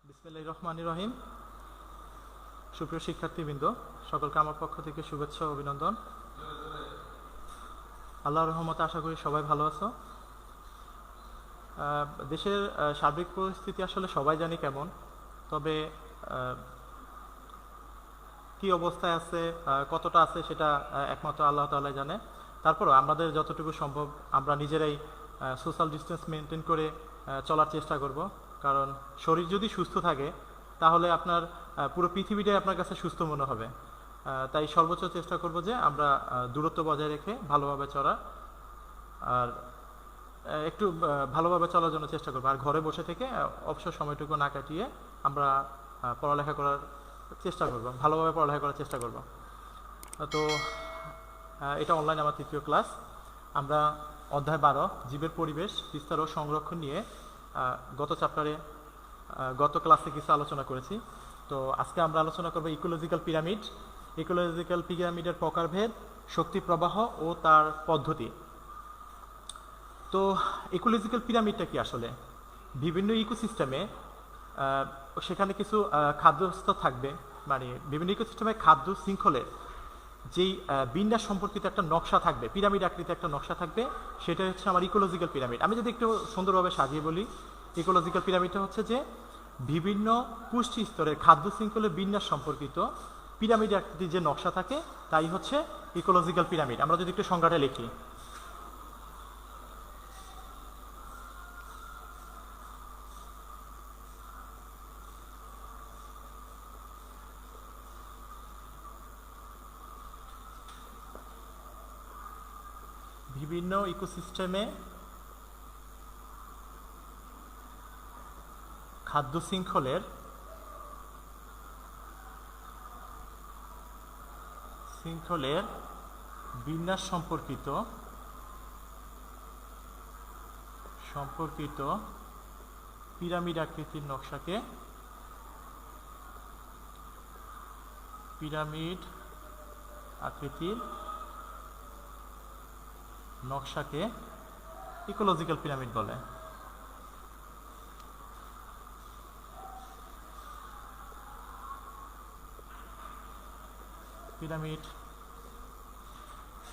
বিসমিল্লাহির রহমানির রহিম। সুপ্রিয় শিক্ষার্থীবৃন্দ, সকলকে আমার পক্ষ থেকে শুভেচ্ছা ও অভিনন্দন। আল্লাহর রহমতে আশা করি সবাই ভালো আছো। দেশের সার্বিক পরিস্থিতি আসলে সবাই জানি কেমন, তবে কি অবস্থায় আছে, কতটা আছে সেটা একমাত্র আল্লাহ তাআলাই জানে। তারপরও আমাদের যতটুকু সম্ভব আমরা নিজেরাই সোশ্যাল ডিস্টেন্স মেনটেন করে চলার চেষ্টা করব। কারণ শরীর যদি সুস্থ থাকে তাহলে আপনার পুরো পৃথিবীটাই আপনার কাছে সুস্থ মনে হবে। তাই সর্বোচ্চ চেষ্টা করব যে আমরা দূরত্ব বজায় রেখে ভালোভাবে চলা, আর একটু ভালোভাবে চলার জন্য চেষ্টা করবো। আর ঘরে বসে থেকে অবসর সময়টুকু না কাটিয়ে আমরা পড়ালেখা করার চেষ্টা করব, ভালোভাবে পড়ালেখা করার চেষ্টা করব। তো এটা অনলাইন আমার তৃতীয় ক্লাস। আমরা অধ্যায় 12 জীবের পরিবেশ বিস্তার ও সংরক্ষণ নিয়ে গত চ্যাপ্টারে গত ক্লাসে কিছু আলোচনা করেছি। তো আজকে আমরা আলোচনা করব ইকোলজিক্যাল পিরামিড, ইকোলজিক্যাল পিরামিডের প্রকারভেদ, শক্তি প্রবাহ ও তার পদ্ধতি। তো ইকোলজিক্যাল পিরামিডটা কি আসলে? বিভিন্ন ইকোসিস্টেমে সেখানে কিছু খাদ্যস্তর থাকবে, মানে বিভিন্ন ইকোসিস্টেমে খাদ্য শৃঙ্খলের যেই বিন্যাস সম্পর্কিত একটা নকশা থাকবে, পিরামিড আকৃতির একটা নকশা থাকবে, সেটা হচ্ছে আমার ইকোলজিক্যাল পিরামিড। আমি যদি একটু সুন্দরভাবে সাজিয়ে বলি, ইকোলজিক্যাল পিরামিডটা হচ্ছে যে বিভিন্ন পুষ্টি স্তরের খাদ্য শৃঙ্খলের বিন্যাস সম্পর্কিত পিরামিড আকৃতির যে নকশা থাকে তাই হচ্ছে ইকোলজিক্যাল পিরামিড। আমরা যদি একটু সংজ্ঞাটা লিখি, বিভিন্ন ইকোসিস্টেমে খাদ্য শৃঙ্খলের বিন্যাস সম্পর্কিত পিরামিড আকৃতির নকশাকে ইকোলজিক্যাল পিরামিড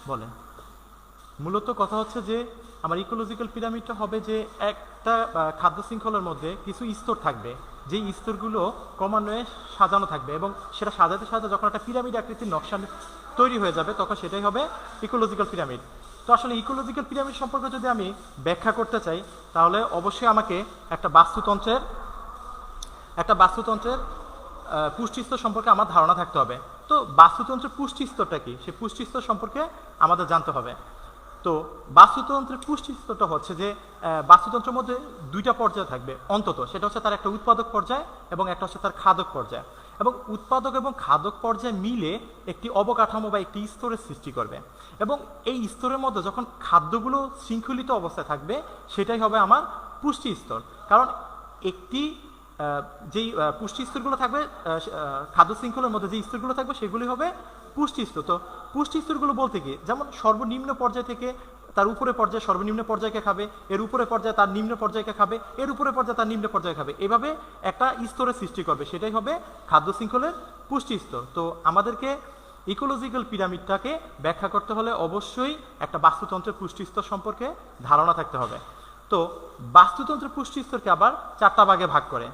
বলে। মূলত কথা হচ্ছে যে আমার ইকোলজিক্যাল পিরামিডটা হবে যে একটা খাদ্য শৃঙ্খলার মধ্যে কিছু স্তর থাকবে, যেই স্তরগুলো ক্রমান্বয়ে সাজানো থাকবে, এবং সেটা সাজাতে সাজাতে যখন একটা পিরামিড আকৃতির নকশা তৈরি হয়ে যাবে তখন সেটাই হবে ইকোলজিক্যাল পিরামিড। তো আসলে ইকোলজিক্যাল পিরামিড সম্পর্কে যদি আমি ব্যাখ্যা করতে চাই তাহলে অবশ্যই আমাকে একটা বাস্তুতন্ত্রের পুষ্টিস্তর সম্পর্কে আমার ধারণা থাকতে হবে। তো বাস্তুতন্ত্রের পুষ্টিস্তরটা কি, সেই পুষ্টিস্তর সম্পর্কে আমাদের জানতে হবে। তো বাস্তুতন্ত্রের পুষ্টিস্তরটা হচ্ছে যে বাস্তুতন্ত্রের মধ্যে দুইটা পর্যায় থাকবে অন্তত, সেটা হচ্ছে তার একটা উৎপাদক পর্যায় এবং একটা হচ্ছে তার খাদক পর্যায়। এবং উৎপাদক এবং খাদক পর্যায় মিলে একটি অবকাঠামো বা একটি স্তরের সৃষ্টি করবে, এবং এই স্তরের মধ্যে যখন খাদ্যগুলো শৃঙ্খলিত অবস্থায় থাকবে সেটাই হবে আমার পুষ্টি স্তর। কারণ একটি যেই পুষ্টি স্তরগুলো থাকবে, খাদ্য শৃঙ্খলের মধ্যে যে স্তরগুলো থাকবে সেগুলি হবে পুষ্টি স্তর। তো পুষ্টি স্তরগুলো বলতে কি, যেমন সর্বনিম্ন পর্যায় থেকে তার উপরে পর্যায়ে সর্বনিম্ন পর্যায়কে খাবে, এর উপরে পর্যায়ে তার নিম্ন পর্যায়কে খাবে, এর উপরে পর্যায়ে তার নিম্ন পর্যায়ে খাবে, এভাবে একটা স্তরের সৃষ্টি করবে, সেটাই হবে খাদ্য শৃঙ্খলের পুষ্টি স্তর। তো আমাদেরকে ইকোলজিক্যাল পিরামিডটাকে ব্যাখ্যা করতে হলে অবশ্যই একটা বাস্তুতন্ত্রের পুষ্টি স্তর সম্পর্কে ধারণা থাকতে হবে। তো বাস্তুতন্ত্রের পুষ্টি স্তরকে আবার 4টা ভাগে ভাগ করে।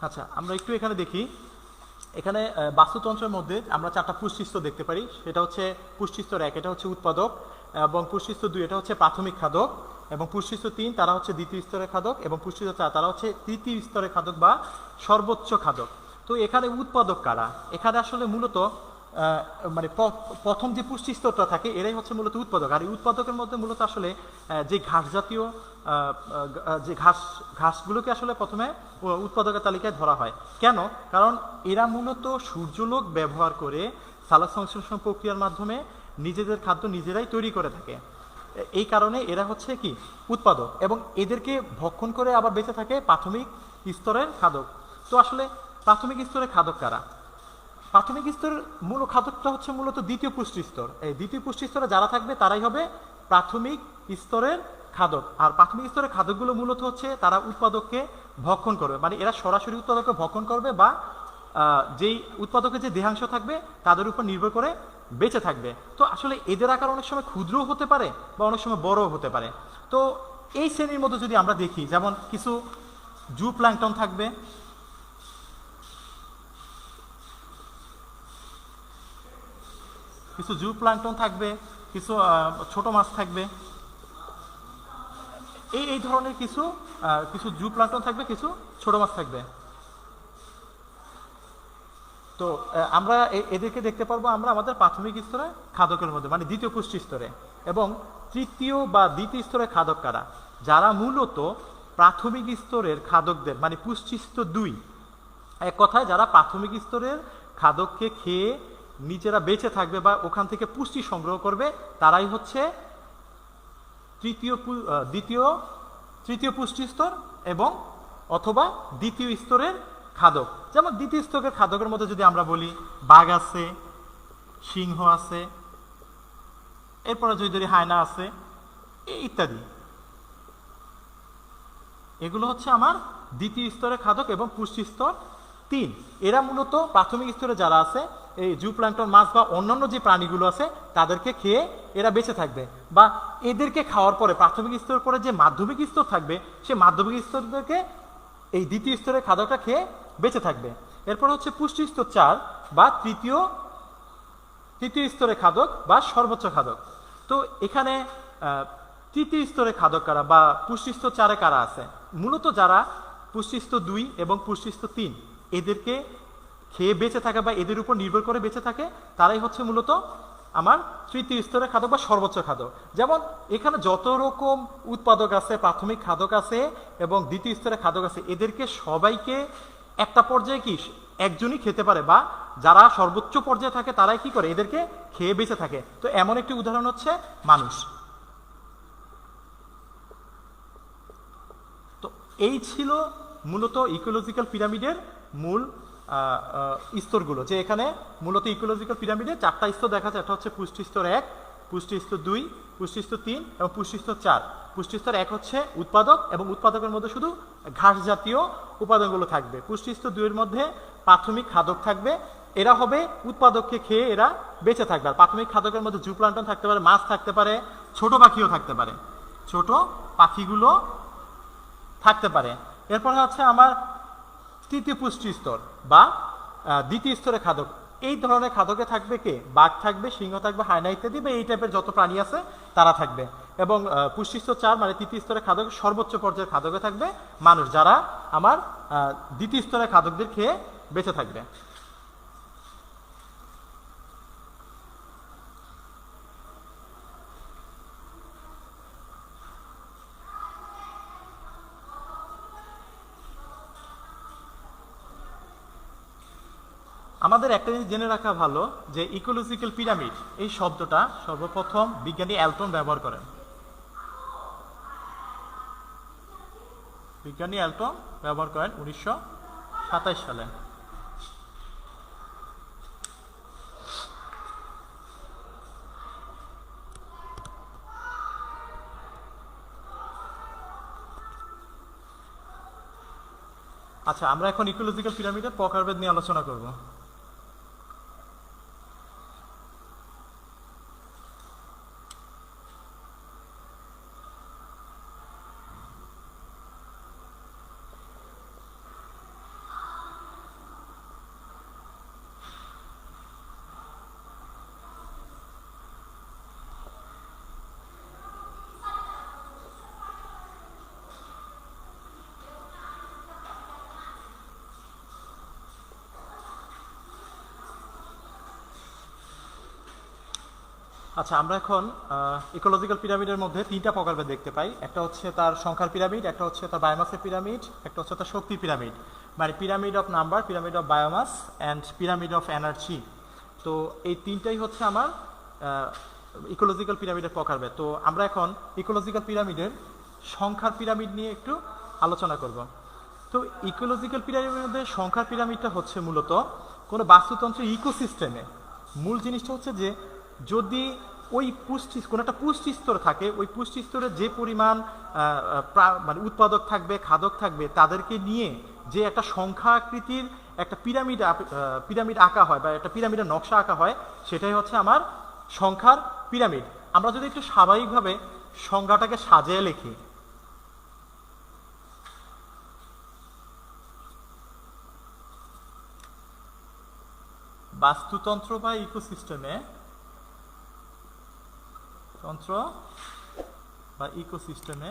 আচ্ছা, আমরা একটু এখানে দেখি। এখানে বাস্তুতন্ত্রের মধ্যে আমরা 4টা পুষ্টিস্তর দেখতে পারি। সেটা হচ্ছে পুষ্টিস্তর 1, এটা হচ্ছে উৎপাদক, এবং পুষ্টিস্তর 2 এটা হচ্ছে প্রাথমিক খাদক, এবং পুষ্টিস্তর 3 তারা হচ্ছে দ্বিতীয় স্তরের খাদক, এবং পুষ্টিস্তর 4 তারা হচ্ছে তৃতীয় স্তরের খাদক বা সর্বোচ্চ খাদক। তো এখানে উৎপাদক কারা? এখানে আসলে মূলত মানে প্রথম যে পুষ্টি স্তরটা থাকে এরাই হচ্ছে মূলত উৎপাদক। আর এই উৎপাদকের মধ্যে মূলত আসলে যে ঘাস জাতীয় যে ঘাসগুলোকে আসলে প্রথমে উৎপাদকের তালিকায় ধরা হয়। কেন? কারণ এরা মূলত সূর্যলোক ব্যবহার করে সালোক সংশ্লেষণ প্রক্রিয়ার মাধ্যমে নিজেদের খাদ্য নিজেরাই তৈরি করে থাকে। এই কারণে এরা হচ্ছে কি উৎপাদক, এবং এদেরকে ভক্ষণ করে আবার বেঁচে থাকে প্রাথমিক স্তরের খাদক। তো আসলে প্রাথমিক স্তরের খাদক কারা? প্রাথমিক স্তরের মূল খাদকটা হচ্ছে মূলত দ্বিতীয় পুষ্টি স্তর। এই দ্বিতীয় পুষ্টি স্তরে যারা থাকবে তারাই হবে প্রাথমিক স্তরের খাদক। আর প্রাথমিক স্তরের খাদকগুলো মূলত হচ্ছে তারা উৎপাদককে ভক্ষণ করবে, মানে এরা সরাসরি উৎপাদককে ভক্ষণ করবে, বা যেই উৎপাদকের যে দেহাংশ থাকবে তাদের উপর নির্ভর করে বেঁচে থাকবে। তো আসলে এদের আকার অনেক সময় ক্ষুদ্রও হতে পারে বা অনেক সময় বড়ও হতে পারে। তো এই শ্রেণীর মধ্যে যদি আমরা দেখি, যেমন কিছু জু প্ল্যাঙ্কটন থাকবে, কিছু জু প্ল্যাঙ্কটন থাকবে, কিছু ছোট মাছ থাকবে, এই ধরনের কিছু কিছু জু প্ল্যাঙ্কটন থাকবে, কিছু ছোট মাছ থাকবে। তো আমরা এদেরকে দেখতে পারবো আমরা আমাদের প্রাথমিক স্তরে খাদকের মধ্যে, মানে দ্বিতীয় পুষ্টি স্তরে। এবং তৃতীয় বা দ্বিতীয় স্তরের খাদক কারা? যারা মূলত প্রাথমিক স্তরের খাদকদের, মানে পুষ্টি স্তর 2, এক কথায় যারা প্রাথমিক স্তরের খাদককে খেয়ে নিজেরা বেঁচে থাকবে বা ওখান থেকে পুষ্টি সংগ্রহ করবে, তারাই হচ্ছে তৃতীয় পুষ্টি স্তর এবং অথবা দ্বিতীয় স্তরের খাদক। যেমন দ্বিতীয় স্তরের খাদকের মধ্যে যদি আমরা বলি, বাঘ আছে, সিংহ আছে, এরপরে যদি হায়না আছে, ইত্যাদি, এগুলো হচ্ছে আমার দ্বিতীয় স্তরের খাদক এবং পুষ্টি স্তর 3। এরা মূলত প্রাথমিক স্তরে যারা আছে, এই জু প্ল্যাঙ্কটন মাছ বা অন্যান্য যে প্রাণীগুলো আছে তাদেরকে খেয়ে এরা বেঁচে থাকবে, বা এদেরকে খাওয়ার পরে প্রাথমিক স্তরের পরে যে মাধ্যমিক স্তর থাকবে সে মাধ্যমিক স্তরকে এই দ্বিতীয় স্তরের খাদকটা খেয়ে বেঁচে থাকবে। এরপর হচ্ছে পুষ্টি স্তর 4 বা তৃতীয় স্তরের খাদক বা সর্বোচ্চ খাদক। তো এখানে তৃতীয় স্তরের খাদক কারা বা পুষ্টি স্তর 4-এ কারা আছে? মূলত যারা পুষ্টি স্তর 2 এবং পুষ্টি স্তর 3 এদেরকে খেয়ে বেঁচে থাকে বা এদের উপর নির্ভর করে বেঁচে থাকে, তারাই হচ্ছে মূলত আমার তৃতীয় স্তরের খাদক বা সর্বোচ্চ খাদক। যেমন এখানে যত রকম উৎপাদক আছে, প্রাথমিক খাদক আছে এবং দ্বিতীয় স্তরের খাদক আছে, এদেরকে সবাইকে একটা পর্যায়ে কি একজনই খেতে পারে, বা যারা সর্বোচ্চ পর্যায়ে থাকে তারাই কি করে এদেরকে খেয়ে বেঁচে থাকে। তো এমন একটি উদাহরণ হচ্ছে মানুষ। তো এই ছিল মূলত ইকোলজিক্যাল পিরামিডের মূল স্তরগুলো, যে এখানে মূলত ইকোলজিক্যাল পিরামিডে 4টা স্তর দেখা যায়। একটা হচ্ছে পুষ্টি স্তর 1, পুষ্টি স্তর 2, পুষ্টি স্তর 3 এবং পুষ্টি স্তর 4। পুষ্টি স্তর 1 হচ্ছে উৎপাদক, এবং উৎপাদকের মধ্যে শুধু ঘাস জাতীয় উপাদানগুলো থাকবে। পুষ্টি স্তর 2 এর মধ্যে প্রাথমিক খাদক থাকবে, এরা হবে উৎপাদককে খেয়ে এরা বেঁচে থাকবে। আর প্রাথমিক খাদকের মধ্যে জু প্ল্যাঙ্কটন থাকতে পারে, মাছ থাকতে পারে, ছোট পাখিও থাকতে পারে, ছোট পাখিগুলো থাকতে পারে। এরপর হচ্ছে আমার তৃতীয় পুষ্টি স্তর বা দ্বিতীয় স্তরের খাদক। এই ধরনের খাদকে থাকবে কে? বাঘ থাকবে, সিংহ থাকবে, হায়না ইত্যাদি, বা এই টাইপের যত প্রাণী আছে তারা থাকবে। এবং পুষ্টি স্তর 4 মানে তৃতীয় স্তরের খাদক, সর্বোচ্চ পর্যায়ের খাদকে থাকবে মানুষ, যারা আমার দ্বিতীয় স্তরের খাদকদের খেয়ে বেঁচে থাকবে। আমাদের একটা জিনিস জেনে রাখা ভালো যে ইকোলজিক্যাল পিরামিড এই শব্দটা সর্বপ্রথম বিজ্ঞানী অ্যালটন ব্যবহার করেন। বিজ্ঞানী অ্যালটন ব্যবহার করেন 1927 সালে। আচ্ছা, আমরা এখন ইকোলজিক্যাল পিরামিডের প্রকারভেদ নিয়ে আলোচনা করব। আচ্ছা, আমরা এখন ইকোলজিক্যাল পিরামিডের মধ্যে তিনটা প্রকারভেদ দেখতে পাই। একটা হচ্ছে তার সংখ্যার পিরামিড, একটা হচ্ছে তার বায়োমাসের পিরামিড, একটা হচ্ছে তার শক্তি পিরামিড, মানে pyramid of number, pyramid of biomass and pyramid of energy. তো এই তিনটাই হচ্ছে আমার ইকোলজিক্যাল পিরামিডের প্রকারভেদ। তো আমরা এখন ইকোলজিক্যাল পিরামিডের সংখ্যার পিরামিড নিয়ে একটু আলোচনা করব। তো ইকোলজিক্যাল পিরামিডের মধ্যে সংখ্যার পিরামিডটা হচ্ছে মূলত কোনো বাস্তুতন্ত্রের ইকোসিস্টেমে মূল জিনিসটা হচ্ছে যে যদি ওই পুষ্টি কোনো একটা পুষ্টি স্তর থাকে, ওই পুষ্টি স্তরে যে পরিমাণ মানে উৎপাদক থাকবে, খাদক থাকবে, তাদেরকে নিয়ে যে একটা সংখ্যাকৃতির একটা পিরামিড আঁকা হয় বা একটা পিরামিডের নকশা আঁকা হয়, সেটাই হচ্ছে আমার সংখ্যার পিরামিড। আমরা যদি একটু স্বাভাবিকভাবে সংখ্যাটাকে সাজিয়ে লিখি, বাস্তুতন্ত্র বা ইকোসিস্টেমে তন্ত্র বা ইকোসিস্টেমে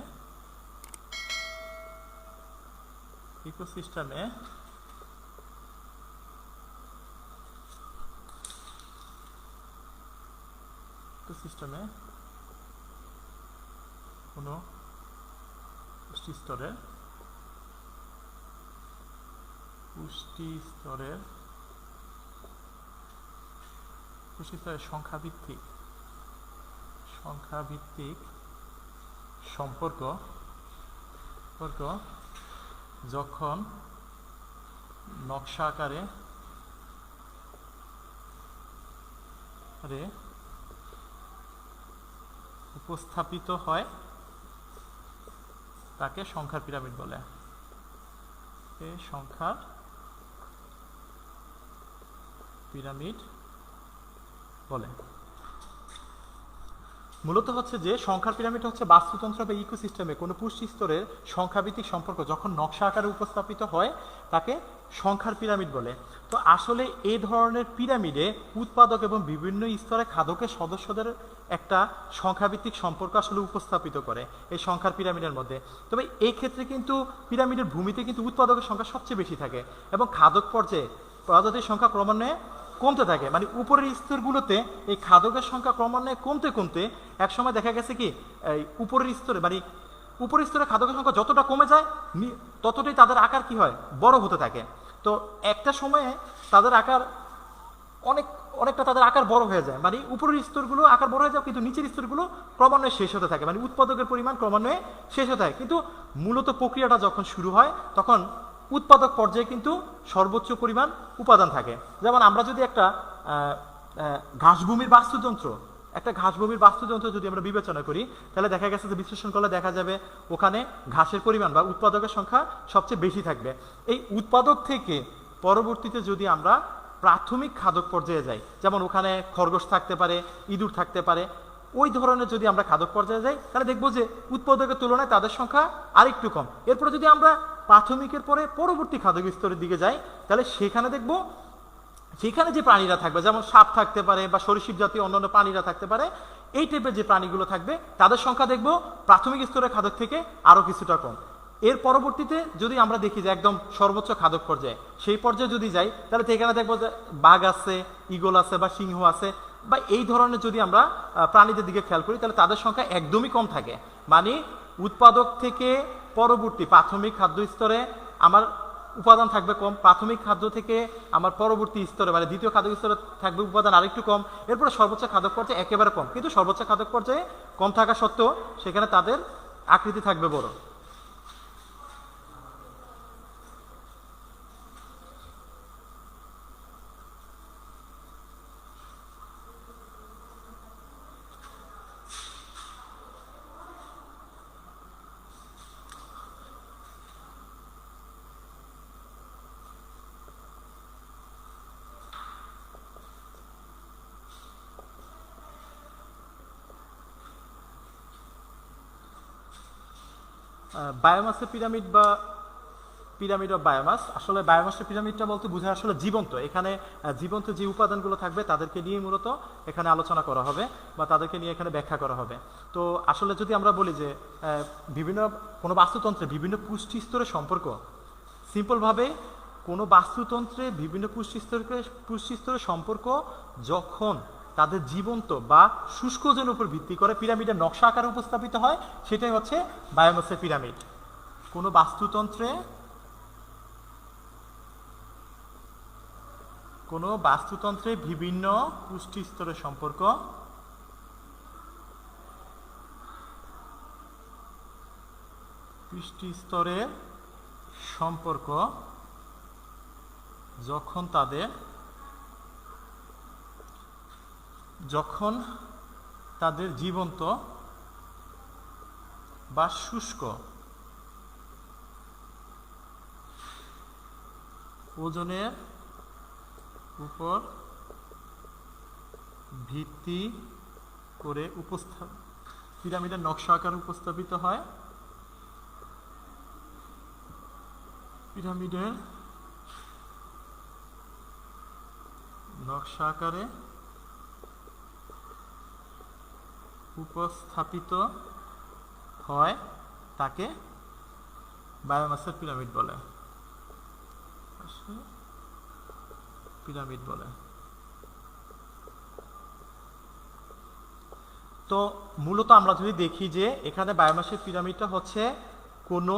কোনো পুষ্টি স্তরের সংখ্যাভিত্তিক সম্পর্ক যখন নকশা আকারে উপস্থাপিত হয়, তাকে সংখ্যার পিরামিড বলে। এই সংখ্যার পিরামিড বলে। মূলত হচ্ছে যে সংখ্যার পিরামিড হচ্ছে বাস্তুতন্ত্র বা ইকোসিস্টেমে কোনো পুষ্টি স্তরের সংখ্যাভিত্তিক সম্পর্ক যখন নকশা আকারে উপস্থাপিত হয়, তাকে সংখ্যার পিরামিড বলে। তো আসলে এই ধরনের পিরামিডে উৎপাদক এবং বিভিন্ন স্তরে খাদকের সদস্যদের একটা সংখ্যাভিত্তিক সম্পর্ক আসলে উপস্থাপিত করে এই সংখ্যার পিরামিডের মধ্যে। তবে এই ক্ষেত্রে কিন্তু পিরামিডের ভূমিতে কিন্তু উৎপাদকের সংখ্যা সবচেয়ে বেশি থাকে এবং খাদক পর্যায়ে প্রজাতির সংখ্যা ক্রমান্বয়ে কমতে থাকে। মানে উপরের স্তরগুলোতে এই খাদকের সংখ্যা ক্রমান্বয়ে কমতে একসময় দেখা গেছে কি উপরের স্তরে মানে উপরের স্তরে খাদকের সংখ্যা যতটা কমে যায় ততটাই তাদের আকার কি হয়, বড় হতে থাকে। তো একটা সময়ে তাদের আকার অনেকটা তাদের আকার বড় হয়ে যায়, মানে উপরের স্তরগুলো আকার বড় হয়ে যায়, কিন্তু নিচের স্তরগুলো ক্রমান্বয়ে শেষ হতে থাকে, মানে উৎপাদকের পরিমাণ ক্রমান্বয়ে শেষ হতে থাকে। কিন্তু মূলত প্রক্রিয়াটা যখন শুরু হয় তখন উৎপাদক পর্যায়ে কিন্তু সর্বোচ্চ পরিমাণ উপাদান থাকে। যেমন আমরা যদি একটা ঘাসভূমির বাস্তুতন্ত্র যদি আমরা বিবেচনা করি, তাহলে দেখা গেছে যে বিশ্লেষণ করলে দেখা যাবে ওখানে ঘাসের পরিমাণ বা উৎপাদকের সংখ্যা সবচেয়ে বেশি থাকবে। এই উৎপাদক থেকে পরবর্তীতে যদি আমরা প্রাথমিক খাদক পর্যায়ে যাই, যেমন ওখানে খরগোশ থাকতে পারে, ইঁদুর থাকতে পারে, ওই ধরনের যদি আমরা খাদক পর্যায়ে যাই, তাহলে দেখবো যে উৎপাদকের তুলনায় তাদের সংখ্যা আরেকটু কম। এরপরে যদি আমরা প্রাথমিকের পরে পরবর্তী খাদক স্তরের দিকে যাই, তাহলে সেখানে দেখবো সেখানে যে প্রাণীরা থাকবে, যেমন সাপ থাকতে পারে বা সরীসৃপ জাতীয় অন্যান্য প্রাণীরা থাকতে পারে, এই টাইপের যে প্রাণীগুলো থাকবে তাদের সংখ্যা দেখবো প্রাথমিক স্তরের খাদক থেকে আরো কিছুটা কম। এর পরবর্তীতে যদি আমরা দেখি যে একদম সর্বোচ্চ খাদক পর্যায়ে, সেই পর্যায়ে যদি যাই, তাহলে এখানে দেখবো যে বাঘ আছে, ঈগল আছে বা সিংহ আছে, বা এই ধরনের যদি আমরা প্রাণীদের দিকে খেয়াল করি, তাহলে তাদের সংখ্যা একদমই কম থাকে। মানে উৎপাদক থেকে পরবর্তী প্রাথমিক খাদ্য স্তরে আমার উপাদান থাকবে কম, প্রাথমিক খাদ্য থেকে আমার পরবর্তী স্তরে মানে দ্বিতীয় খাদ্য স্তরে থাকবে উপাদান আরেকটু কম, এরপরে সর্বোচ্চ খাদক পর্যায়ে একেবারে কম। কিন্তু সর্বোচ্চ খাদক পর্যায়ে কম থাকা সত্ত্বেও সেখানে তাদের আকৃতি থাকবে বড়। বায়োমাসের পিরামিড বা পিরামিড অফ বায়োমাস, আসলে বায়োমাসের পিরামিডটা বলতে বোঝায় আসলে জীবন্ত। এখানে জীবন্ত যে উপাদানগুলো থাকবে তাদেরকে নিয়ে মূলত এখানে আলোচনা করা হবে বা তাদেরকে নিয়ে এখানে ব্যাখ্যা করা হবে। তো আসলে যদি আমরা বলি যে কোনো বাস্তুতন্ত্রে বিভিন্ন পুষ্টি স্তরের সম্পর্ক, সিম্পলভাবে কোনো বাস্তুতন্ত্রে বিভিন্ন পুষ্টি স্তরের সম্পর্ক যখন তাদের জীবন্ত বা শুষ্ক ওজনের উপর ভিত্তি করে পিরামিডের নকশা আকারে উপস্থাপিত হয়, সেটাই হচ্ছে বায়োমাসের পিরামিড। কোনো বাস্তুতন্ত্রে বিভিন্ন পুষ্টি স্তরের সম্পর্ক যখন তাদের জীবন্ত বা শুষ্ক ওজনের উপর ভিত্তি করে পিরামিডের নকশা আকারে উপস্থাপিত হয়। পিরামিডের নকশা আকারে উপস্থাপিত হয় তাকে বায়োমাসের পিরামিড বলে। তো মূলত আমরা যদি দেখি যে এখানে বায়োমাসের পিরামিডটা হচ্ছে কোনো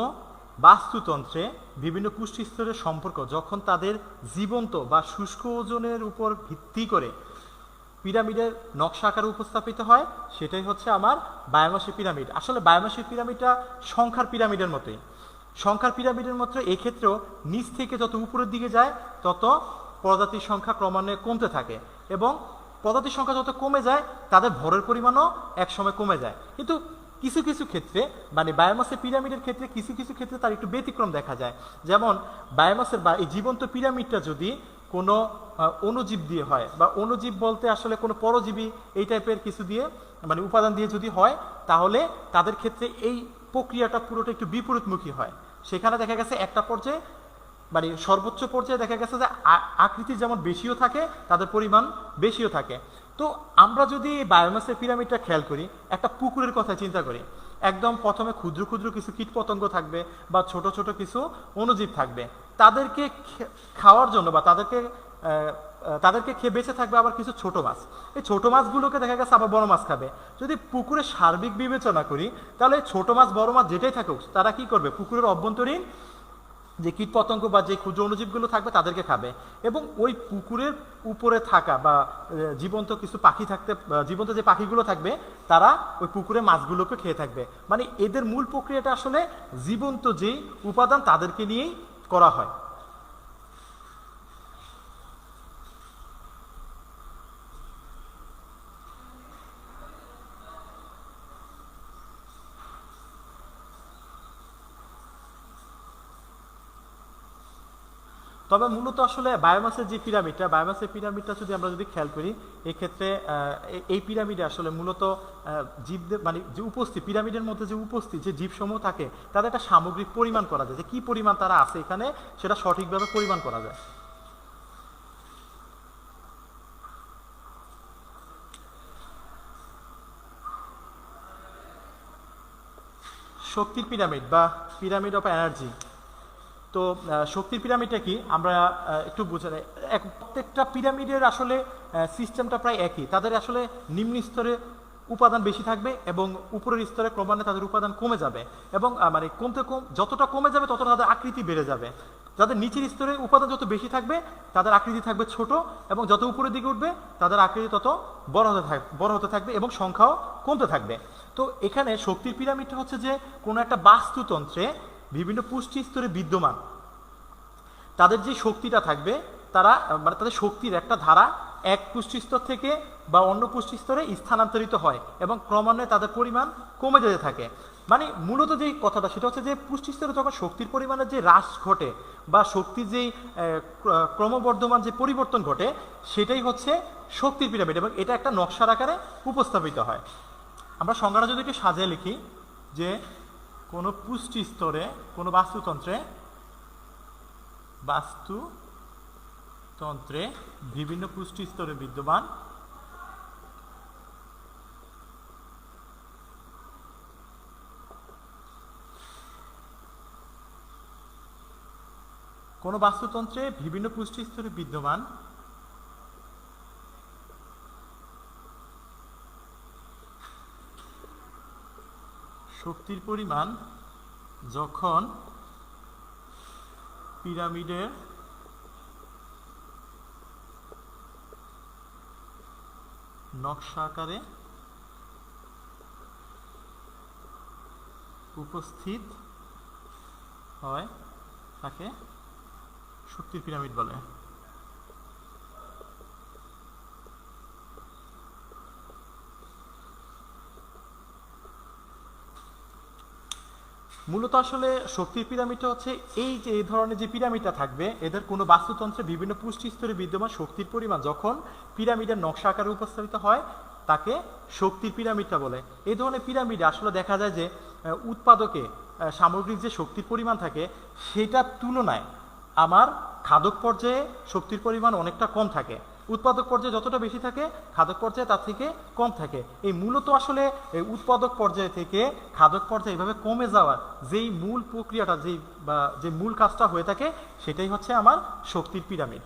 বাস্তুতন্ত্রে বিভিন্ন পুষ্টি স্তরের সম্পর্ক যখন তাদের জীবন্ত বা শুষ্ক ওজনের উপর ভিত্তি করে পিরামিডের নকশা আকারে উপস্থাপিত হয়, সেটাই হচ্ছে আমার বায়োমাসের পিরামিড। আসলে বায়োমাসের পিরামিডটা সংখ্যার পিরামিডের মতো এক্ষেত্রেও নিচ থেকে যত উপরের দিকে যায় তত প্রজাতির সংখ্যা ক্রমান্বয়ে কমতে থাকে, এবং প্রজাতির সংখ্যা যত কমে যায় তাদের ভরের পরিমাণও একসময় কমে যায়। কিন্তু কিছু কিছু ক্ষেত্রে মানে বায়োমাসের পিরামিডের ক্ষেত্রে কিছু কিছু ক্ষেত্রে তার একটু ব্যতিক্রম দেখা যায়। যেমন বায়োমাসের বা এই জীবন্ত পিরামিডটা যদি কোনো অণুজীব দিয়ে হয়, বা অণুজীব বলতে আসলে কোনো পরজীবী এই টাইপের কিছু দিয়ে মানে উপাদান দিয়ে যদি হয়, তাহলে তাদের ক্ষেত্রে এই প্রক্রিয়াটা পুরোটা একটু বিপরীতমুখী হয়। সেখানে দেখা গেছে একটা পর্যায়ে মানে সর্বোচ্চ পর্যায়ে দেখা গেছে যে আকৃতি যেমন বেশিও থাকে, তাদের পরিমাণ বেশিও থাকে। তো আমরা যদি বায়োমাসের পিরামিডটা খেয়াল করি, একটা পুকুরের কথা চিন্তা করি, একদম প্রথমে ক্ষুদ্র ক্ষুদ্র কিছু কীটপতঙ্গ থাকবে বা ছোট ছোট কিছু অণুজীব থাকবে, তাদেরকে খাওয়ার জন্য বা তাদেরকে খেয়ে বেঁচে থাকবে আবার কিছু ছোট মাছ। এই ছোট মাছগুলোকে দেখা গেছে আবার বড় মাছ খাবে। যদি পুকুরে সার্বিক বিবেচনা করি, তাহলে ছোট মাছ বড় মাছ যেটাই থাকুক, তারা কি করবে, পুকুরের অভ্যন্তরীণ যে কীটপতঙ্গ বা যে ক্ষুদ্র অণুজীবগুলো থাকবে তাদেরকে খাবে, এবং ওই পুকুরের উপরে থাকা বা জীবন্ত কিছু পাখি থাকতে, জীবন্ত যে পাখিগুলো থাকবে তারা ওই পুকুরে মাছগুলোকে খেয়ে থাকবে। মানে এদের মূল প্রক্রিয়াটা আসলে জীবন্ত যেই উপাদান তাদেরকে নিয়েই করা হয়। তবে মূলত আসলে বায়োমাসের পিরামিডটা যদি আমরা খেয়াল করি, এক্ষেত্রে এই পিরামিডে আসলে মূলত জীবদের মানে যে উপস্থিত পিরামিডের মধ্যে যে উপস্থিত যে জীবসমূহ থাকে তাদের একটা সামগ্রিক পরিমাণ করা যায়, যে কি পরিমাণ তারা আছে এখানে সেটা সঠিকভাবে পরিমাণ করা যায়। শক্তির পিরামিড বা পিরামিড অফ এনার্জি। তো শক্তির পিরামিডটা কি আমরা একটু বুঝে নেই। প্রত্যেকটা পিরামিডের আসলে সিস্টেমটা প্রায় একই। তাদের আসলে নিম্ন স্তরে উপাদান বেশি থাকবে এবং উপরের স্তরে ক্রমান্বয়ে তাদের উপাদান কমে যাবে, এবং মানে যতটা কমে যাবে ততটা তাদের আকৃতি বেড়ে যাবে। যাদের নিচের স্তরে উপাদান যত বেশি থাকবে তাদের আকৃতি থাকবে ছোট, এবং যত উপরের দিকে উঠবে তাদের আকৃতি তত বড় হতে থাকবে এবং সংখ্যাও কমতে থাকবে। তো এখানে শক্তির পিরামিডটা হচ্ছে যে কোনো একটা বাস্তুতন্ত্রে বিভিন্ন পুষ্টি স্তরে বিদ্যমান তাদের যে শক্তিটা থাকবে, তারা মানে তাদের শক্তির একটা ধারা এক পুষ্টি স্তর থেকে বা অন্য পুষ্টি স্তরে স্থানান্তরিত হয় এবং ক্রমান্বয়ে তাদের পরিমাণ কমে যেতে থাকে। মানে মূলত যে কথাটা সেটা হচ্ছে যে পুষ্টি স্তরে যখন শক্তির পরিমাণের যে হ্রাস ঘটে বা শক্তির যেই ক্রমবর্ধমান যে পরিবর্তন ঘটে, সেটাই হচ্ছে শক্তির পিরামিড, এবং এটা একটা নকশার আকারে উপস্থাপিত হয়। আমরা সংজ্ঞাটা যদি একটু সাজিয়ে লিখি, যে কোনো পুষ্টি স্তরে কোনো বাস্তুতন্ত্রে বিভিন্ন পুষ্টি স্তরে বিদ্যমান শক্তির পরিমাণ যখন পিরামিডের নকশা আকারে উপস্থিত হয় তাকে শক্তির পিরামিড বলে। মূলত আসলে শক্তির পিরামিডটা হচ্ছে এই যে এই ধরনের যে পিরামিডটা থাকবে, এদের কোনো বাস্তুতন্ত্রে বিভিন্ন পুষ্টি স্তরে বিদ্যমান শক্তির পরিমাণ যখন পিরামিডের নকশা আকারে উপস্থাপিত হয় তাকে শক্তির পিরামিডটা বলে। এই ধরনের পিরামিডে আসলে দেখা যায় যে উৎপাদকে সামগ্রিক যে শক্তির পরিমাণ থাকে সেটার তুলনায় আমার খাদক পর্যায়ে শক্তির পরিমাণ অনেকটা কম থাকে। উৎপাদক পর্যায়ে যতটা বেশি থাকে খাদক পর্যায়ে তার থেকে কম থাকে। এই মূলত আসলে উৎপাদক পর্যায় থেকে খাদক পর্যায়ে এইভাবে কমে যাওয়ার যেই মূল প্রক্রিয়াটা যে মূল কাজটা হয়ে থাকে সেটাই হচ্ছে আমার শক্তির পিরামিড।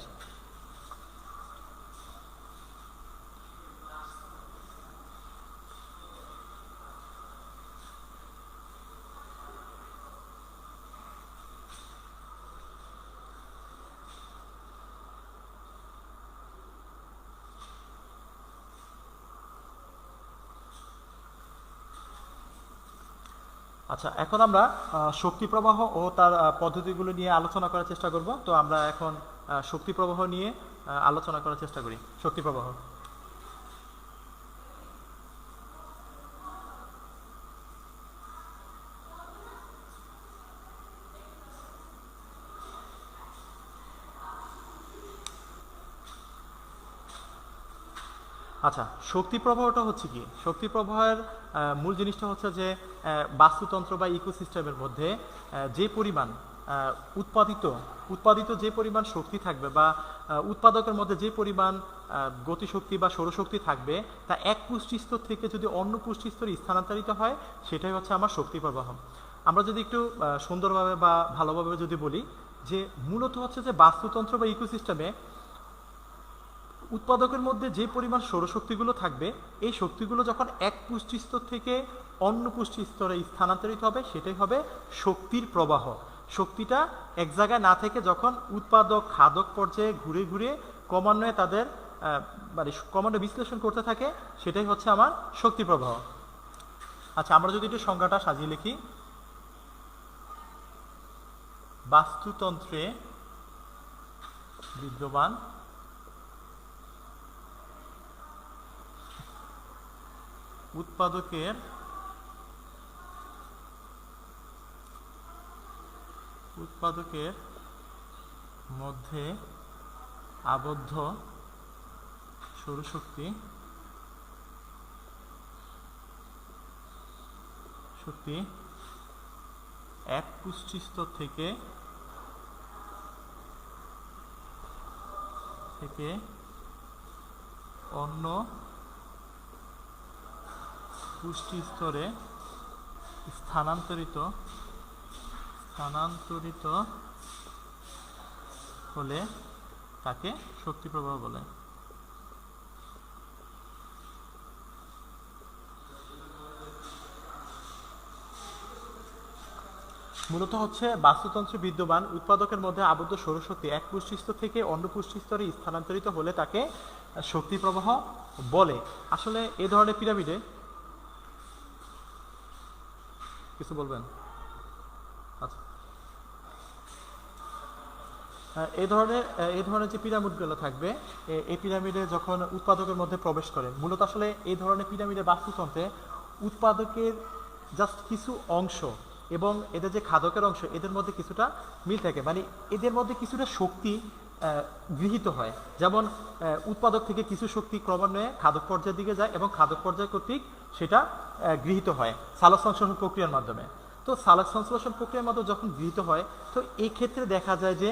আচ্ছা, এখন আমরা শক্তি প্রবাহ ও তার পদ্ধতিগুলো নিয়ে আলোচনা করার চেষ্টা করব। তো আমরা এখন শক্তি প্রবাহ নিয়ে আলোচনা করার চেষ্টা করি। শক্তি প্রবাহ, আচ্ছা, শক্তি প্রবাহটা হচ্ছে কি? শক্তি প্রবাহের মূল জিনিসটা হচ্ছে যে বাস্তুতন্ত্র বা ইকোসিস্টেমের মধ্যে যে পরিমাণ উৎপাদিত যে পরিমাণ শক্তি থাকবে বা উৎপাদকের মধ্যে যে পরিমাণ গতিশক্তি বা সৌরশক্তি থাকবে তা এক পুষ্টিস্তর থেকে যদি অন্য পুষ্টিস্তরে স্থানান্তরিত হয় সেটাই হচ্ছে আমার শক্তি প্রবাহ। আমরা যদি একটু সুন্দরভাবে বা ভালোভাবে যদি বলি যে মূলত হচ্ছে যে বাস্তুতন্ত্র বা ইকোসিস্টেমে উৎপাদকের মধ্যে যে পরিমাণ সৌরশক্তিগুলো থাকবে এই শক্তিগুলো যখন এক পুষ্টিস্তর থেকে অন্য পুষ্টিস্তরে স্থানান্তরিত হবে সেটাই হবে শক্তির প্রবাহ। শক্তিটা এক জায়গায় না থেকে যখন উৎপাদক খাদক পর্যায়ে ঘুরে ঘুরে ক্রমান্বয়ে তাদের ক্রমান্বয়ে বিশ্লেষণ করতে থাকে সেটাই হচ্ছে আমার শক্তি প্রবাহ। আচ্ছা, আমরা যদি একটু সংজ্ঞাটা সাজিয়ে লিখি, বাস্তুতন্ত্রে বিদ্যমান উৎপাদকের মধ্যে আবদ্ধ সৌরশক্তি এক পুষ্টিস্তর থেকে অন্য পুষ্টি স্তরে স্থানান্তরিত হলে তাকে শক্তি প্রবাহ বলে। মূলত হচ্ছে বাস্তুতন্ত্রে বিদ্যমান উৎপাদকের মধ্যে আবদ্ধ সৌরশক্তি এক পুষ্টিস্তর থেকে অন্য পুষ্টিস্তরে স্থানান্তরিত হলে তাকে শক্তি প্রবাহ বলে। আসলে এ ধরনের পিরামিডে কিছু বলবেন? আচ্ছা, এই ধরনের যে পিরামিডগুলো থাকবে এই পিরামিডে যখন উৎপাদকের মধ্যে প্রবেশ করে, মূলত আসলে এই ধরনের পিরামিডের বাস্তুতন্ত্রে উৎপাদকের জাস্ট কিছু অংশ এবং এদের যে খাদকের অংশ এদের মধ্যে কিছুটা মিল থাকে, মানে এদের মধ্যে কিছুটা শক্তি গৃহীত হয়। যেমন উৎপাদক থেকে কিছু শক্তি ক্রমান্বয়ে খাদক পর্যায়ের দিকে যায় এবং খাদক পর্যায় কর্তৃক সেটা গৃহীত হয় সালোক সংশ্লেষণ প্রক্রিয়ার মাধ্যমে। তো সালোক সংশ্লেষণ প্রক্রিয়ার মাধ্যমে যখন গৃহীত হয় তো এই ক্ষেত্রে দেখা যায় যে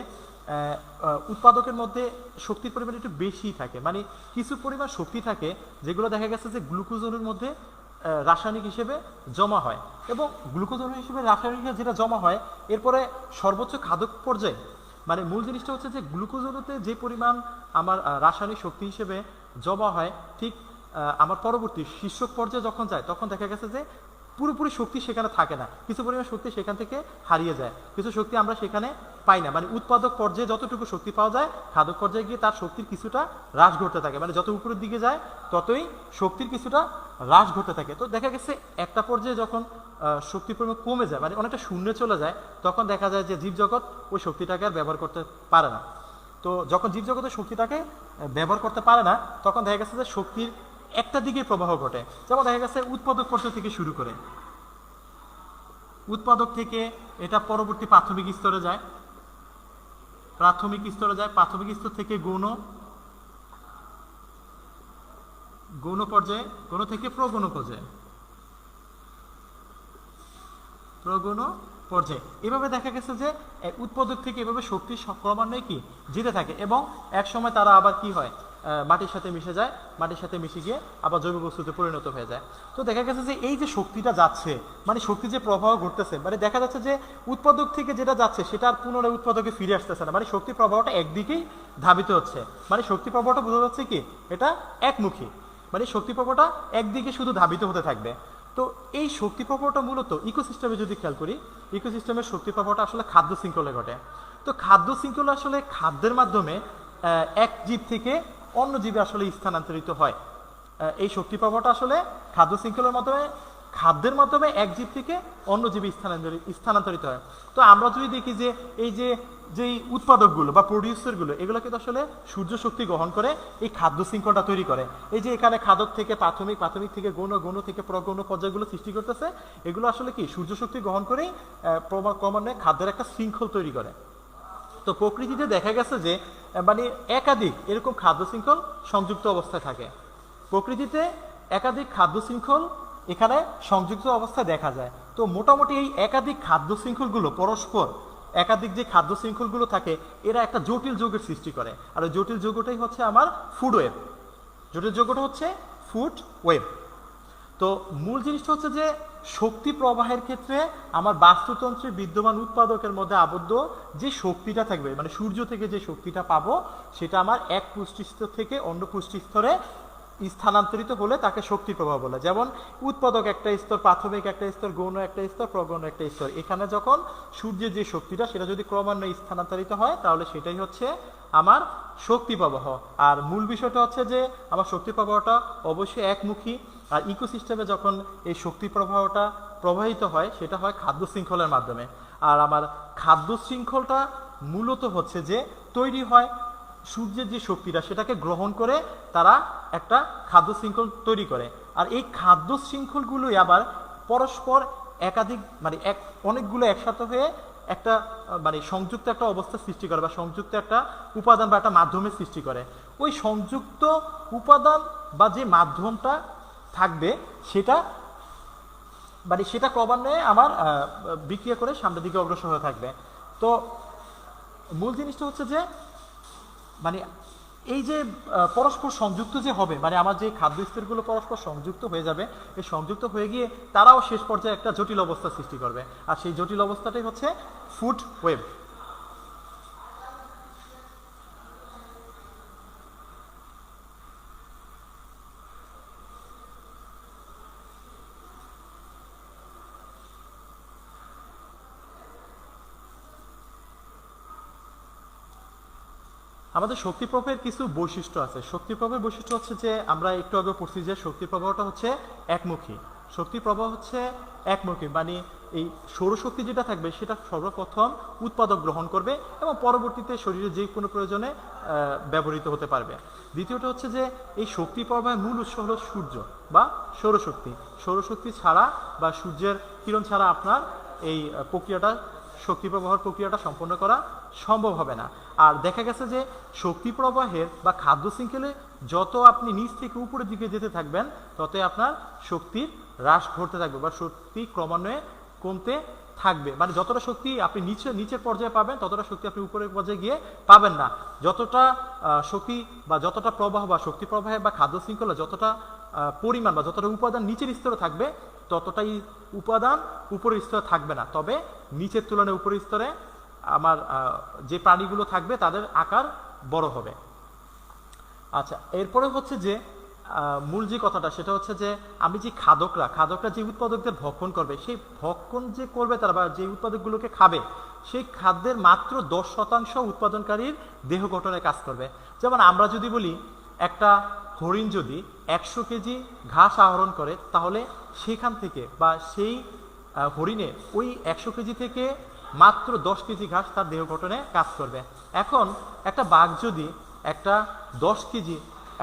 উৎপাদকের মধ্যে শক্তির পরিমাণ একটু বেশি থাকে, মানে কিছু পরিমাণ শক্তি থাকে যেগুলো দেখা গেছে যে গ্লুকোজনের মধ্যে রাসায়নিক হিসেবে জমা হয় এবং গ্লুকোজন হিসেবে রাসায়নিক যেটা জমা হয় এরপরে সর্বোচ্চ খাদক পর্যায়ে, মানে মূল জিনিসটা হচ্ছে যে গ্লুকোজনতে যে পরিমাণ আমার রাসায়নিক শক্তি হিসেবে জমা হয় ঠিক আমার পরবর্তী শীর্ষক পর্যায়ে যখন যায় তখন দেখা গেছে যে পুরোপুরি শক্তি সেখানে থাকে না, কিছু পরিমাণ শক্তি সেখান থেকে হারিয়ে যায়, কিছু শক্তি আমরা সেখানে পাই না। মানে উৎপাদক পর্যায়ে যতটুকু শক্তি পাওয়া যায়, খাদক পর্যায়ে গিয়ে তার শক্তির কিছুটা হ্রাস ঘটতে থাকে, মানে যত উপরের দিকে যায় ততই শক্তির কিছুটা হ্রাস ঘটতে থাকে। তো দেখা গেছে একটা পর্যায়ে যখন শক্তির পরিমাণ কমে যায়, মানে অনেকটা শূন্যে চলে যায়, তখন দেখা যায় যে জীবজগৎ ওই শক্তিটাকে আর ব্যবহার করতে পারে না। তো যখন জীবজগতের শক্তিটাকে ব্যবহার করতে পারে না, তখন দেখা গেছে যে শক্তির একটা দিকে প্রবাহ ঘটে। যেমন দেখা গেছে উৎপাদক পর্যায় থেকে শুরু করে, উৎপাদক থেকে এটা পরবর্তী প্রাথমিক স্তরে যায়, প্রাথমিক স্তরে যায়, প্রাথমিক স্তর থেকে গৌণ, গৌণ পর্যায়ে, গৌণ থেকে প্রগৌণ পর্যায়ে, প্রগৌণ পর্যায়ে। এভাবে দেখা গেছে যে উৎপাদক থেকে এভাবে শক্তি ক্রমান্বয়ে কি যেতে থাকে, এবং এক সময় তারা আবার কি হয়, মাটির সাথে মিশে যায়, মাটির সাথে মিশে গিয়ে আবার জৈব বস্তুতে পরিণত হয়ে যায়। তো দেখা গেছে যে এই যে শক্তিটা যাচ্ছে, মানে শক্তি যে প্রবাহ ঘটতেছে, মানে দেখা যাচ্ছে যে উৎপাদক থেকে যেটা যাচ্ছে সেটা আর পুনরায় উৎপাদকে ফিরে আসতেছে না, মানে শক্তি প্রবাহটা একদিকেই ধাবিত হচ্ছে। মানে শক্তি প্রবাহটা বোঝা যাচ্ছে কি এটা একমুখী, মানে শক্তি প্রবাহটা একদিকে শুধু ধাবিত হতে থাকবে। তো এই শক্তি প্রবাহটা মূলত ইকোসিস্টেমে যদি খেয়াল করি, ইকোসিস্টেমের শক্তি প্রবাহটা আসলে খাদ্য শৃঙ্খলে ঘটে। তো খাদ্য শৃঙ্খলা আসলে খাদ্যের মাধ্যমে এক জীব থেকে অন্য জীবে আসলে স্থানান্তরিত হয়। এই শক্তি প্রবাহটা আসলে খাদ্য শৃঙ্খলের মাধ্যমে, খাদ্যের মাধ্যমে এক জীব থেকে অন্য জীবে স্থানান্তরিত হয়। তো আমরা যদি দেখি যে এই যে যেই উৎপাদকগুলো বা প্রডিউসারগুলো, এগুলো কিন্তু আসলে সূর্য শক্তি গ্রহণ করে এই খাদ্য শৃঙ্খলটা তৈরি করে। এই যে এখানে খাদক থেকে প্রাথমিক, প্রাথমিক থেকে গৌণ, গৌণ থেকে প্রগৌণ পর্যায়গুলো সৃষ্টি করতেছে, এগুলো আসলে কি সূর্য শক্তি গ্রহণ করেই ক্রমান্বয়ে খাদ্যের একটা শৃঙ্খল তৈরি করে। তো প্রকৃতিতে দেখা গেছে যে মানে একাধিক এরকম খাদ্য শৃঙ্খল সংযুক্ত অবস্থায় থাকে। প্রকৃতিতে একাধিক খাদ্য শৃঙ্খল এখানে সংযুক্ত অবস্থায় দেখা যায়। তো মোটামুটি এই একাধিক খাদ্য শৃঙ্খলগুলো পরস্পর, একাধিক যে খাদ্য শৃঙ্খলগুলো থাকে, এরা একটা জটিল যৌগের সৃষ্টি করে। আর ওই জটিল যৌগটাই হচ্ছে আমার ফুড ওয়েব, জটিল যৌগটা হচ্ছে ফুড ওয়েব। তো মূল জিনিসটা হচ্ছে যে শক্তি প্রবাহের ক্ষেত্রে আমার বাস্তুতন্ত্রে বিদ্যমান উৎপাদকের মধ্যে আবদ্ধ যে শক্তিটা থাকবে, মানে সূর্য থেকে যে শক্তিটা পাবো, সেটা আমার এক পুষ্টিস্তর থেকে অন্য পুষ্টিস্তরে স্থানান্তরিত হলে তাকে শক্তি প্রবাহ বলে। যেমন উৎপাদক একটা স্তর, প্রাথমিক একটা স্তর, গৌণ একটা স্তর, প্রগৌণ একটা স্তর। এখানে যখন সূর্যের যে শক্তিটা সেটা যদি ক্রমান্বয়ে স্থানান্তরিত হয়, তাহলে সেটাই হচ্ছে আমার শক্তি প্রবাহ। আর মূল বিষয়টা হচ্ছে যে আমার শক্তি প্রবাহটা অবশ্যই একমুখী। আর ইকোসিস্টেমে যখন এই শক্তি প্রবাহটা প্রবাহিত হয়, সেটা হয় খাদ্য শৃঙ্খলের মাধ্যমে। আর আমার খাদ্য শৃঙ্খলটা মূলত হচ্ছে যে তৈরি হয় সূর্যের যে শক্তিটা সেটাকে গ্রহণ করে তারা একটা খাদ্য শৃঙ্খল তৈরি করে। আর এই খাদ্য শৃঙ্খলগুলোই আবার পরস্পর একাধিক, মানে অনেকগুলো একসাথে হয়ে একটা মানে সংযুক্ত একটা অবস্থা সৃষ্টি করে, বা সংযুক্ত একটা উপাদান বা একটা মাধ্যমের সৃষ্টি করে। ওই সংযুক্ত উপাদান বা যে মাধ্যমটা থাকবে সেটা মানে সেটা ক্রমান্বয়ে আমার বিক্রিয়া করে সামনের দিকে অগ্রসর হয়ে থাকবে। তো মূল জিনিসটা হচ্ছে যে মানে এই যে পরস্পর সংযুক্ত যে হবে, মানে আমার যে খাদ্য স্তরগুলো পরস্পর সংযুক্ত হয়ে যাবে, এই সংযুক্ত হয়ে গিয়ে তারাও শেষ পর্যায়ে একটা জটিল অবস্থা সৃষ্টি করবে। আর সেই জটিল অবস্থাটাই হচ্ছে ফুড ওয়েব। আমাদের শক্তি প্রবাহের কিছু বৈশিষ্ট্য আছে। শক্তি প্রবাহের বৈশিষ্ট্য হচ্ছে যে আমরা একটু আগে পড়ছি যে শক্তি প্রবাহটা হচ্ছে একমুখী। শক্তি প্রবাহ হচ্ছে একমুখী, মানে এই সৌরশক্তি যেটা থাকবে সেটা সর্বপ্রথম উৎপাদক গ্রহণ করবে এবং পরবর্তীতে শরীরে যে কোনো প্রয়োজনে ব্যবহৃত হতে পারবে। দ্বিতীয়টা হচ্ছে যে এই শক্তি প্রবাহের মূল উৎস হলো সূর্য বা সৌরশক্তি। সৌরশক্তি ছাড়া বা সূর্যের কিরণ ছাড়া আপনার এই প্রক্রিয়াটা, শক্তি প্রবাহের প্রক্রিয়াটা সম্পন্ন করা সম্ভব হবে না। আর দেখা গেছে যে শক্তি প্রবাহের বা খাদ্য শৃঙ্খলে যত আপনি নিচ থেকে উপরের দিকে যেতে থাকবেন, ততই আপনার শক্তির হ্রাস ঘটতে থাকবে বা শক্তি ক্রমান্বয়ে কমতে থাকবে। মানে যতটা শক্তি আপনি নিচের পর্যায়ে পাবেন, ততটা শক্তি আপনি উপরের পর্যায়ে গিয়ে পাবেন না। যতটা শক্তি বা যতটা প্রবাহ বা শক্তি প্রবাহে বা খাদ্য শৃঙ্খলা যতটা পরিমাণ বা যতটা উপাদান নিচের স্তরে থাকবে, ততটাই উপাদান উপরের স্তরে থাকবে না। তবে নিচের তুলনায় উপরের স্তরে আমার যে প্রাণীগুলো থাকবে তাদের আকার বড় হবে। আচ্ছা, এরপরে হচ্ছে যে মূল যে কথাটা সেটা হচ্ছে যে আমি যে খাদকরা যে উৎপাদকদের ভক্ষণ করবে, সেই ভক্ষণ যে করবে তারা বা যে উৎপাদকগুলোকে খাবে, সেই খাদ্যের মাত্র 10% উৎপাদনকারীর দেহ গঠনে কাজ করবে। যেমন আমরা যদি বলি একটা হরিণ যদি 100 কেজি ঘাস আহরণ করে, তাহলে সেখান থেকে বা সেই হরিণে ওই 100 কেজি থেকে মাত্র 10 কেজি ঘাস তার দেহ গঠনে কাজ করবে। এখন একটা বাঘ যদি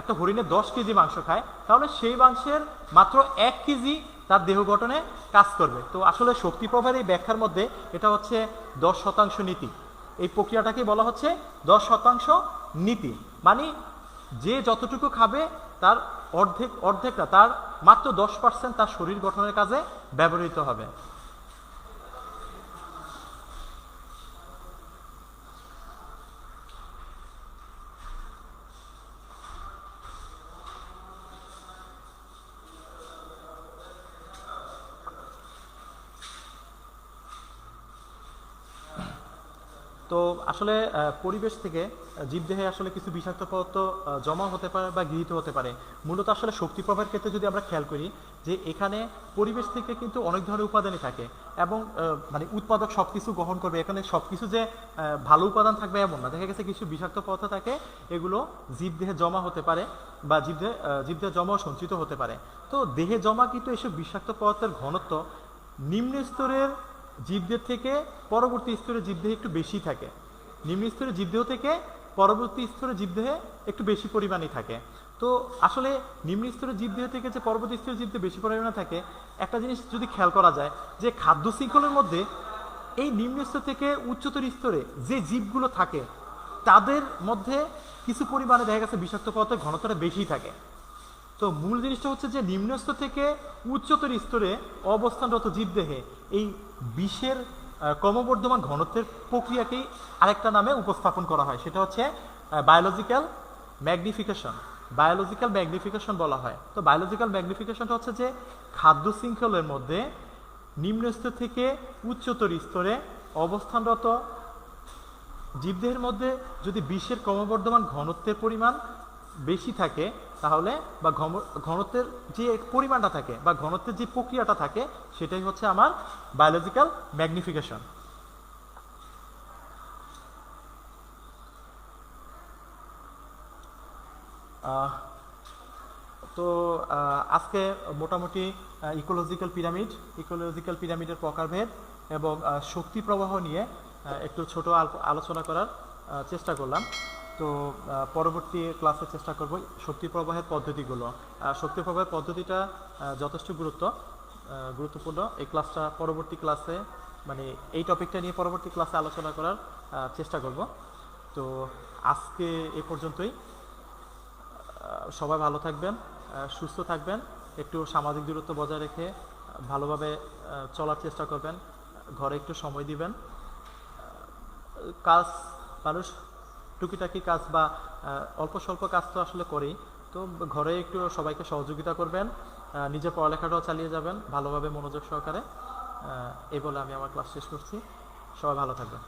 একটা হরিণের 10 কেজি মাংস খায়, তাহলে সেই মাংসের মাত্র 1 কেজি তার দেহ গঠনে কাজ করবে। তো আসলে শক্তি প্রবাহের এই ব্যাখ্যার মধ্যে এটা হচ্ছে 10% নীতি। এই প্রক্রিয়াটাকে বলা হচ্ছে 10% নীতি। মানে যে যতটুকু খাবে তার অর্ধেকটা, তার মাত্র 10% তার শরীর গঠনের কাজে ব্যবহৃত হবে। তো আসলে পরিবেশ থেকে জীবদেহে আসলে কিছু বিষাক্ত পদার্থ জমা হতে পারে বা গৃহীত হতে পারে। মূলত আসলে শক্তি প্রবাহের ক্ষেত্রে যদি আমরা খেয়াল করি যে এখানে পরিবেশ থেকে কিন্তু অনেক ধরনের উপাদানই থাকে এবং মানে উৎপাদক সবকিছু গ্রহণ করবে। এখানে সবকিছু যে ভালো উপাদান থাকবে এমন না, দেখা গেছে কিছু বিষাক্ত পদার্থ থাকে, এগুলো জীবদেহে জমা হতে পারে বা জীবদেহে জমা সঞ্চিত হতে পারে। তো দেহে জমা কিন্তু এসব বিষাক্ত পদার্থের ঘনত্ব নিম্ন স্তরের জীবদের থেকে পরবর্তী স্তরের জীবদেহে একটু বেশি থাকে। নিম্ন স্তরের জীবদেহ থেকে পরবর্তী স্তরের জীবদেহে একটু বেশি পরিমাণে থাকে। তো আসলে নিম্ন স্তরের জীবদেহ থেকে যে পরবর্তী স্তরের জীবদেহে বেশি পরিমাণে থাকে, একটা জিনিস যদি খেয়াল করা যায় যে খাদ্য শৃঙ্খলের মধ্যে এই নিম্ন স্তর থেকে উচ্চতর স্তরে যে জীবগুলো থাকে তাদের মধ্যে কিছু পরিমাণে দেখা গেছে বিষাক্ত পদার্থের ঘনত্বটা বেশি থাকে। তো মূল জিনিসটা হচ্ছে যে নিম্ন স্তর থেকে উচ্চতর স্তরে অবস্থানরত জীবদেহে এই বিষের ক্রমবর্ধমান ঘনত্বের প্রক্রিয়াকেই আরেকটা নামে উপস্থাপন করা হয়, সেটা হচ্ছে বায়োলজিক্যাল ম্যাগনিফিকেশন বলা হয়। তো বায়োলজিক্যাল ম্যাগনিফিকেশনটা হচ্ছে যে খাদ্য শৃঙ্খলের মধ্যে নিম্ন স্তর থেকে উচ্চতর স্তরে অবস্থানরত জীবদেহের মধ্যে যদি বিষের ক্রমবর্ধমান ঘনত্বের পরিমাণ বেশি থাকে, তাহলে বা ঘনত্বের যে পরিমাণটা থাকে বা ঘনত্বের যে প্রক্রিয়াটা থাকে, সেটাই হচ্ছে আমার বায়োলজিক্যাল ম্যাগনিফিকেশন। তো আজকে মোটামুটি ইকোলজিক্যাল পিরামিডের প্রকারভেদ এবং শক্তি প্রবাহ নিয়ে একটু ছোট আলোচনা করার চেষ্টা করলাম। তো পরবর্তী ক্লাসে চেষ্টা করব শক্তি প্রবাহের পদ্ধতিগুলো। শক্তি প্রবাহের পদ্ধতিটা যথেষ্ট গুরুত্বপূর্ণ। এই ক্লাসটা পরবর্তী ক্লাসে মানে এই টপিকটা নিয়ে পরবর্তী ক্লাসে আলোচনা করার চেষ্টা করব। তো আজকে এ পর্যন্তই। সবাই ভালো থাকবেন, সুস্থ থাকবেন, একটু সামাজিক দূরত্ব বজায় রেখে ভালোভাবে চলার চেষ্টা করবেন, ঘরে একটু সময় দিবেন। মানুষ টুকিটাকি কাজ বা অল্প স্বল্প কাজ তো আসলে করেই, তো ঘরে একটু সবাইকে সহযোগিতা করবেন, নিজের পড়ালেখাটাও চালিয়ে যাবেন ভালোভাবে মনোযোগ সহকারে। এই বলে আমি আমার ক্লাস শেষ করছি। সবাই ভালো থাকবেন।